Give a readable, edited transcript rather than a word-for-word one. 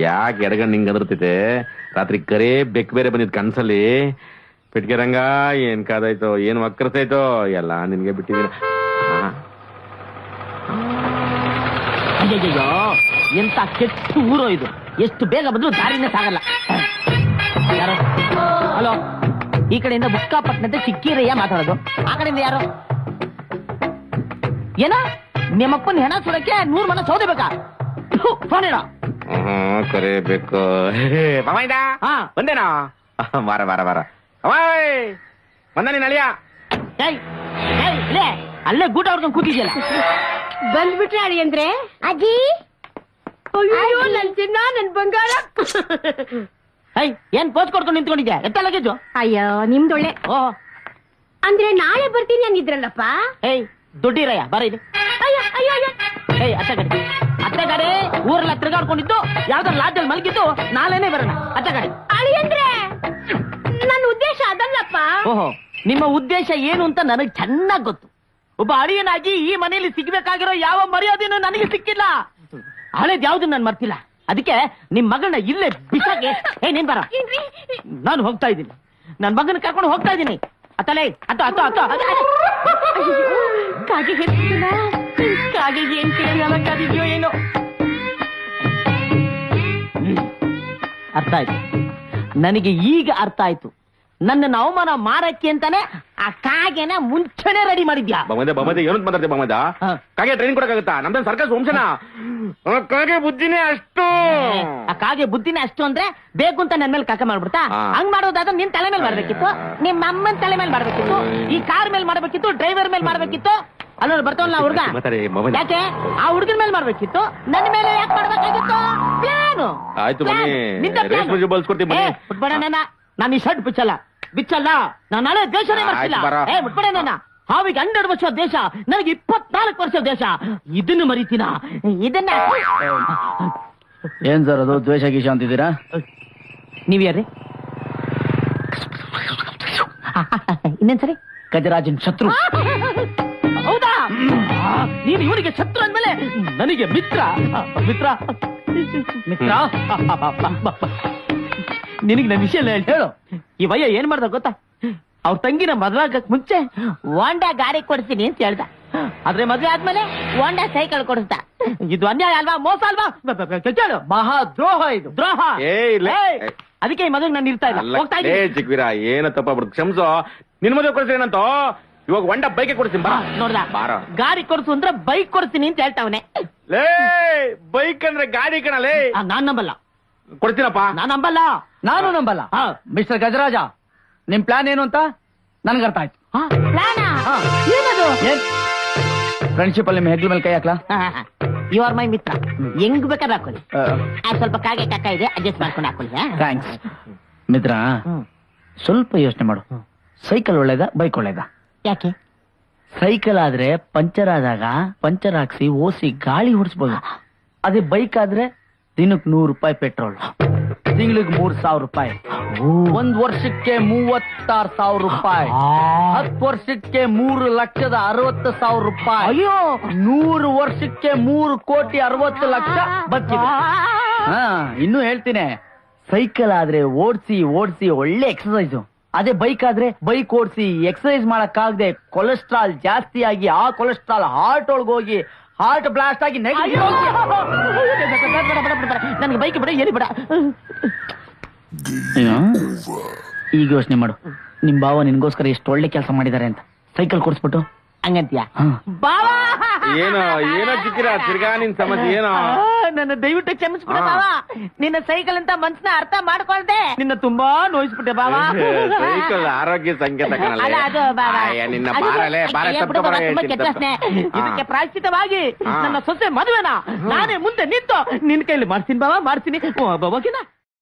ಯಾಕೆ ಎಡಗಣ್ಣು ಹಿಂಗ್ ಅದರ್ತೈತೆ? ರಾತ್ರಿ ಕರೇ ಬೆಕ್ ಬೇರೆ ಬಂದಿದ್ ಕನ್ಸಲ್ಲಿ. ಪಿಟ್ಕೆರಂಗ ಏನ್ ಕಾದಾಯ್ತೋ, ಏನ್ ವಕ್ರಸಾಯ್ತೋ ಎಲ್ಲ ನಿನ್ಗೆ ಬಿಟ್ಟಿದ್ದೀನಿ. ಅಯ್ಯಯ್ಯೋ, ಎಂತ ಕೆಟ್ಟ ಊರೋ ಇದು. ಎಷ್ಟು ಬೇಗ ಬಂದ್ರು ದಾರಿನೇ ಸಾಗಲ್ಲ. ಯಾರು? ಹಲೋ, ಈ ಕಡೆಯಿಂದ ಬುಕ್ಕಾಪಟ್ಟಣದ ಚಿಕ್ಕಿರಯ್ಯ ಮಾತಾಡೋದು. ಆ ಕಡೆಯಿಂದ ಯಾರು? ಏನ ನಿಮ್ಮಪ್ಪನ ಹೆಣ ಸುಡಕ್ಕೆ 100 ಮನ ಸೌದೆ ಬೇಕಾ? ಫೋನ್ ಇಡ. ಕರೇಬೇಕು ಬಂದೇನಾ? ಬಾರ ಬಾರ ಬಾರ ಬಂದ ನೀನ್ ಅಳಿಯ. ಅಲ್ಲೇ ಗೂಟ ಹೊಡ್ಕೊಂಡು ಕೂತಿದ್ಯಲ್ಲ. ಬಂದ್ಬಿಟ್ರೆ ಅಳಿ ಅಂದ್ರೆ ಅಜ್ಜಿ. ಅಯ್ಯೋ ನನ್ ಚಿನ್ನ, ನನ್ ಬಂಗಾರ. ಏನ್ ಪೋಸ್ ಕೊಡ್ಕೊಂಡು ನಿಂತ್ಕೊಂಡಿದ್ಯಾ? ಎತ್ತ ಲಗೇಜು? ಅಯ್ಯೋ ನಿಮ್ದೊಳ್ಳೆ. ಓಹ್, ಅಂದ್ರೆ ನಾಳೆ ಬರ್ತೀನಿ ಅಂದಿದ್ರಲ್ಲಪ್ಪ. ದುಡ್ಡಿರಯ್ಯ ಬರ ಇದು. ಅಯ್ಯೋ ಅಯ್ಯೋ ಅಯ್ಯೋ. ಅತ್ತೆ ಗಾಡಿ ಊರೆಲ್ಲ ತಿರ್ಗಾಡ್ಕೊಂಡಿದ್ದು, ಯಾವ್ದಾರ ಲಾಡ್ಜಲ್ಲಿ ಮಲಗಿದ್ದು, ನಾಳೆನೇ ಬರೋಣ. ಅತ್ತೆ ಗಾಡಿ ಅಳಿ ಅಂದ್ರೆ ನನ್ನ ಉದ್ದೇಶ ಅದಲ್ಲಪ್ಪ. ಓಹೋ, ನಿಮ್ಮ ಉದ್ದೇಶ ಏನು ಅಂತ ನನಗೆ ಚೆನ್ನಾಗ್ ಗೊತ್ತು. ಒಬ್ಬ ಅಳಿಯನಾಗಿ ಈ ಮನೆಯಲ್ಲಿ ಸಿಗ್ಬೇಕಾಗಿರೋ ಯಾವ ಮರ್ಯಾದೆನೂ ನನಗೆ ಸಿಕ್ಕಿಲ್ಲ. ಹಳೇದ್ ಯಾವ್ದು ನಾನು ಮರ್ತಿಲ್ಲ. ಅದಕ್ಕೆ ನಿಮ್ ಮಗಳನ್ನ ಇಲ್ಲೇ ಬಿಸಾಗೆ. ನೀನ್ ಬರ, ನಾನು ಹೋಗ್ತಾ ಇದ್ದೀನಿ. ನನ್ ಮಗನ ಕರ್ಕೊಂಡು ಹೋಗ್ತಾ ಇದ್ದೀನಿ. ಅತ್ತಲೇ ಅತ್ತ ಅತ್ತ ಅತ್ತ. ಕಾಗೆ ಹೇಳ್ತಿಲ್ಲ, ಕಾಗೆ ಏನ್ ಕೇಳಿದ್ಯೋ ಏನೋ. ಅರ್ಥ ಆಯ್ತು ನನಗೆ, ಈಗ ಅರ್ಥ ಆಯ್ತು. ನನ್ನ ಅವಮಾನ ಮಾರಕ್ಕೆ ಅಂತಾನೆ ಆ ಕಾಗೆನ ಮುಂಚೆನೆ ರೆಡಿ ಮಾಡಿದ್ಯಾ? ಬಮದೆ ಏನಂತ ಮಾತಾಡ್ತೀಯ ಬಮದ? ಕಾಗೆ ಟ್ರೈನ್ ಕೊಡಕ್ಕಾಗತ್ತಾ? ನಮ್ದು ಸರ್ಕಸ್ ವಂಶನ. ಕಾಗೆ ಬುದ್ಧಿನೇ ಅಷ್ಟು. ಆ ಕಾಗೆ ಬುದ್ಧಿನೇ ಅಷ್ಟು ಅಂದ್ರೆ ಬೇಕು ಅಂತ ನನ್ ಮೇಲೆ ಕಾಕ ಮಾಡ್ಬಿಡ್ತಾ? ಹಂಗ್ ಮಾಡೋದಾದ್ರೆ ನಿನ್ ತಲೆ ಮೇಲೆ ಮಾಡ್ಬೇಕಿತ್ತು, ನಿಮ್ಮ ಅಮ್ಮನ ತಲೆ ಮೇಲೆ ಮಾಡ್ಬೇಕಿತ್ತು, ಈ ಕಾರ್ ಮೇಲೆ ಮಾಡ್ಬೇಕಿತ್ತು, ಡ್ರೈವರ್ ಮೇಲೆ ಮಾಡ್ಬೇಕಿತ್ತು. ಅಲ್ಲೋರು ಬರ್ತಾವಲ್ಲ ಹುಡುಗ, ಯಾಕೆ ಆ ಹುಡುಗನ ಮೇಲೆ ಮಾಡ್ಬೇಕಿತ್ತು, ನನ್ನ ಮೇಲೆ ಯಾಕೆ ಮಾಡ್ಬೇಕಾಗಿತ್ತು? ಪ್ಲಾನು. ಆಯ್ತು ಬಿಟ್ಬೇಡ ನನ್ನ, ನಾನು ಈ ಶರ್ಟ್ ಬಿಚ್ಚಲ್ಲ. ನಾನು ನಾಳೆ ದೇಶನೇ ಮಾಡ್ತಿಲ್ಲ. ಬಿಟ್ಬೇಡ ನನ್ನ. ಹಾವಿಗೆ 12 ವರ್ಷ ದೇಶ, ನನಗೆ 24 ವರ್ಷ ದೇಶ. ಇದನ್ನು ಮರಿತೀನ? ಇದನ್ನ ಏನ್ ಸರ್ ಅದು ದ್ವೇಷ ಗೀಷ ಅಂತಿದ್ದೀರಾ? ನೀವ್ಯಾರ್ರಿ? ಇನ್ನೇನ್ಸರಿ? ಗಜರಾಜನ್ ಶತ್ರು. ಹೌದಾ? ನೀನು ಇವನಿಗೆ ಶತ್ರು ಅಂದ್ಮೇಲೆ ನನಗೆ ಮಿತ್ರ. ನಿನಗೆ ನನ್ನ ವಿಷಯ ಹೇಳು. ಈ ವಯ್ಯ ಏನ್ ಮಾಡ್ದ ಗೊತ್ತಾ? ಅವ್ರ ತಂಗಿನ ಮದ್ವಾಗಕ್ ಮುಂಚೆ ಹೋಂಡಾ ಗಾಡಿ ಕೊಡ್ತೀನಿ ಅಂತ ಹೇಳ್ದ. ಆದ್ರೆ ಮದ್ವೆ ಆದ್ಮೇಲೆ ಹೋಂಡಾ ಸೈಕಲ್ ಕೊಡಿಸ್ದ. ಇದು ಅನ್ಯಾಯ ಅಲ್ವಾ? ಮೋಸ ಅಲ್ವಾ? ಕೇಳು, ಮಹಾ ದ್ರೋಹ ಇದು, ದ್ರೋಹ. ಅದಕ್ಕೆ ಈ ಮದುವೆ ನಾನು ಇರ್ತಾ ಇಲ್ಲ, ಹೋಗ್ತಾ ಇದ್ದೀನಿ. ಚಿಕ್ವೀರ ಏನ ತಪ್ಪಾಗ್ಬಿಡ್ತು, ಕ್ಷಮಿಸೋ. ನಿನ್ ಮದುವೆ ಕೊಡ್ತೀನಿ ಏನಂತ? ಇವಾಗ ಹೋಂಡಾ ಬೈಕ್ ಕೊಡ್ತೀನಿ ಬಾ. ನೋಡ್ದ, ಗಾಡಿ ಕೊಡ್ಸು ಅಂದ್ರೆ ಬೈಕ್ ಕೊಡ್ತೀನಿ ಅಂತ ಹೇಳ್ತಾವನೆ. ಲೇ, ಬೈಕ್ ಅಂದ್ರೆ ಗಾಡಿ ಕಣಲೇ. ನಾನ್ ನಂಬಲ್ಲ. ಕೊಡ್ತೀನಪ್ಪ. ನಾನ್ ನಂಬಲ್ಲ. ನಾನು ನಂಬಲ್ಲ. ಮಿಸ್ಟರ್ ಗಜರಾಜ, ನಿಮ್ ಪ್ಲಾನ್ ಏನು ಅಂತ ನನ್ಗೆ ಅರ್ಥ ಆಯ್ತು. ಏನದು? ಫ್ರೆಂಡ್ಶಿಪ್ ಅಲ್ಲಿ ನಿಮ್ ಹೆಗ್ಲ ಮೇಲೆ ಕೈ ಹಾಕ್ಲಾ? ಯು ಆರ್ ಮೈ ಮಿತ್ರ. ಹೆಂಗ್ ಬೇಕಾದ್ರೆ ಹಾಕೊಳ್ಳಿ. ಸ್ವಲ್ಪ ಕಾಗೆ ಕಾಕ ಇದೆ, ಅಡ್ಜಸ್ಟ್ ಮಾಡ್ಕೊಂಡು ಹಾಕೊಳ್ಳಿ. ಥ್ಯಾಂಕ್ಸ್ ಮಿತ್ರ. ಸ್ವಲ್ಪ ಯೋಚನೆ ಮಾಡು. ಸೈಕಲ್ ಒಳ್ಳೇದಾ ಬೈಕ್ ಒಳ್ಳೇದಾ? ಯಾಕೆ? ಸೈಕಲ್ ಆದ್ರೆ ಪಂಚರ್ ಆದಾಗ ಪಂಚರ್ ಹಾಕ್ಸಿ ಓಸಿ ಗಾಳಿ ಹೊಡಿಸ್ಬೋದು. ಅದೇ ಬೈಕ್ ಆದ್ರೆ ದಿನಕ್ಕೆ 100 ರೂಪಾಯಿ ಪೆಟ್ರೋಲ್, ತಿಂಗಳಿಗೆ 3,000 ರೂಪಾಯಿ, 1 ವರ್ಷಕ್ಕೆ 36,000 ರೂಪಾಯಿ, 10 ವರ್ಷಕ್ಕೆ 3,60,000 ರೂಪಾಯಿ. ಅಯ್ಯೋ, 100 ವರ್ಷಕ್ಕೆ 3,60,00,000 ಬದುಕಿದೆ. ಇನ್ನು ಹೇಳ್ತೀನಿ, ಸೈಕಲ್ ಆದ್ರೆ ಓಡಿಸಿ ಒಳ್ಳೆ ಎಕ್ಸರ್ಸೈಸು. ಅದೇ ಬೈಕ್ ಆದ್ರೆ ಬೈಕ್ ಓಡಿಸಿ ಎಕ್ಸರ್ಸೈಸ್ ಮಾಡಕ್ಕಾಗದೆ ಕೊಲೆಸ್ಟ್ರಾಲ್ ಜಾಸ್ತಿ ಆಗಿ ಆ ಕೊಲೆಸ್ಟ್ರಾಲ್ ಹಾರ್ಟ್ ಒಳಗೋಗಿ ಹಾರ್ಟ್ ಬ್ಲಾಸ್ಟ್ ಆಗಿ ನನಗೆ ಬೈಕ್ ಬಿಡ, ಎಲ್ಲಿ ಬಿಡ. ಈಗ ಯೋಚನೆ ಮಾಡು, ನಿಮ್ ಬಾವ ನಿನ್ಗೋಸ್ಕರ ಎಷ್ಟು ಒಳ್ಳೆ ಕೆಲಸ ಮಾಡಿದ್ದಾರೆ ಅಂತ. ಸೈಕಲ್ ಕೊಡ್ಸ್ಬಿಟ್ಟು ಹಂಗಂತೀಯ? ಬಾವಾ ಏನೋ ಚಿಕ್ಕಿರ ತಿರ್ಗಾ ನಿನ್ ಸಮಸ್ಯೆ ಏನೋ? ನನ್ನ ದಯವಿಟ್ಟು ಕ್ಷಮಿಸ್ಬಿಡ ಬಾವ. ನಿನ್ನ ಸೈಕಲ್ ಅಂತ ಮನ್ಸನ್ನ ಅರ್ಥ ಮಾಡ್ಕೊಳ್ದೆ ನಿನ್ನ ತುಂಬಾ ನೋಯಿಸ್ಬಿಟ್ಟೆ ಬಾವ. ಸೈಕಲ್ ಆರೋಗ್ಯ ಸಂಕೇತ ಕಣಲ್ಲ. ನಿನ್ನ ಬಾರಲೆ ಇದಕ್ಕೆ ಪ್ರಾಯಶ್ಚಿತವಾಗಿ ನನ್ನ ಸೊಸೆ ಮದುವೆನ ನಾನೇ ಮುಂದೆ ನಿಂತು ನಿನ್ ಕೈಲಿ ಮಾಡ್ತೀನಿ ಬಾವ, ಮಾಡ್ತೀನಿ. ಓಕೆನಾ?